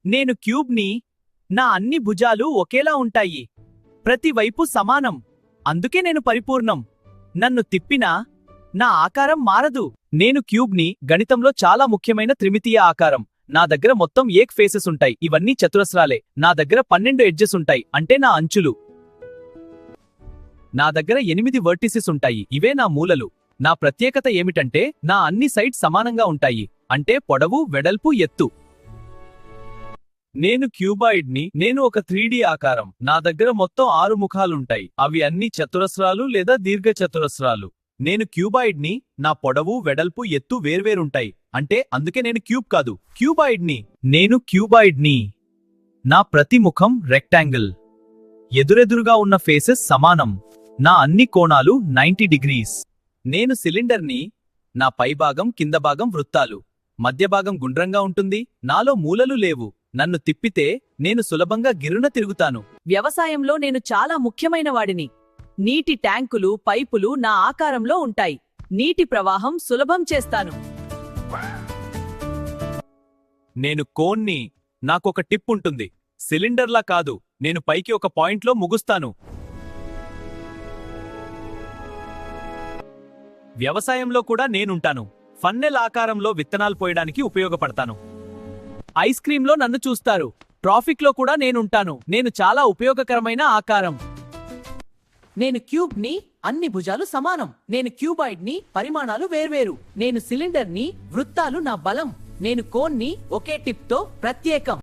నేను క్యూబ్ని. నా అన్ని భుజాలు ఒకేలా ఉంటాయి. ప్రతి వైపు సమానం. అందుకే నేను పరిపూర్ణం. నన్ను తిప్పినా నా ఆకారం మారదు. నేను క్యూబ్ని. గణితంలో చాలా ముఖ్యమైన త్రిమితీయ ఆకారం. నా దగ్గర మొత్తం ఏక్ ఫేసెస్ ఉంటాయి. ఇవన్నీ చతురస్రాలే. నా దగ్గర 12 ఎడ్జెస్ ఉంటాయి, అంటే నా అంచులు. నా దగ్గర 8 వర్టిసెస్ ఉంటాయి, ఇవే నా మూలలు. నా ప్రత్యేకత ఏమిటంటే నా అన్ని సైడ్స్ సమానంగా ఉంటాయి, అంటే పొడవు, వెడల్పు, ఎత్తు. నేను క్యూబాయిడ్ని. నేను ఒక 3D ఆకారం. నా దగ్గర మొత్తం 6 ముఖాలుంటాయి. అవి అన్ని చతురస్రాలు లేదా దీర్ఘచతురస్రాలు. నేను క్యూబాయిడ్ని. నా పొడవు, వెడల్పు, ఎత్తు వేర్వేరుంటాయి, అంటే అందుకే నేను క్యూబ్ కాదు, క్యూబాయిడ్ని. నేను క్యూబాయిడ్ని. నా ప్రతి ముఖం రెక్టాంగిల్. ఎదురెదురుగా ఉన్న ఫేసెస్ సమానం. నా అన్ని కోణాలు 90 డిగ్రీస్. నేను సిలిండర్ని. నా పైభాగం, కింద భాగం వృత్తాలు. మధ్య భాగం గుండ్రంగా ఉంటుంది. నాలో మూలలు లేవు. నన్ను తిప్పితే నేను సులభంగా గిరున తిరుగుతాను. వ్యవసాయంలో నేను చాలా ముఖ్యమైన వాడిని. నీటి ట్యాంకులు, పైపులు నా ఆకారంలో ఉంటాయి. నీటి ప్రవాహం సులభం చేస్తాను. నేను కోన్ని. నాకొక టిప్ ఉంటుంది. సిలిండర్లా కాదు, నేను పైకి ఒక పాయింట్లో ముగుస్తాను. వ్యవసాయంలో కూడా నేనుంటాను. ఫన్నెల్ ఆకారంలో విత్తనాలు పోయడానికి ఉపయోగపడతాను. ఐస్ క్రీంలో నన్ను చూస్తారు. ట్రాఫిక్లో కూడా నేనుంటాను. నేను చాలా ఉపయోగకరమైన ఆకారం. నేను క్యూబ్ని. అన్ని భుజాలు సమానం. నేను క్యూబాయిడ్ని. పరిమాణాలు వేర్వేరు. నేను సిలిండర్ని. వృత్తాలు నా బలం. నేను కోన్ని. ఒకే టిప్తో ప్రత్యేకం.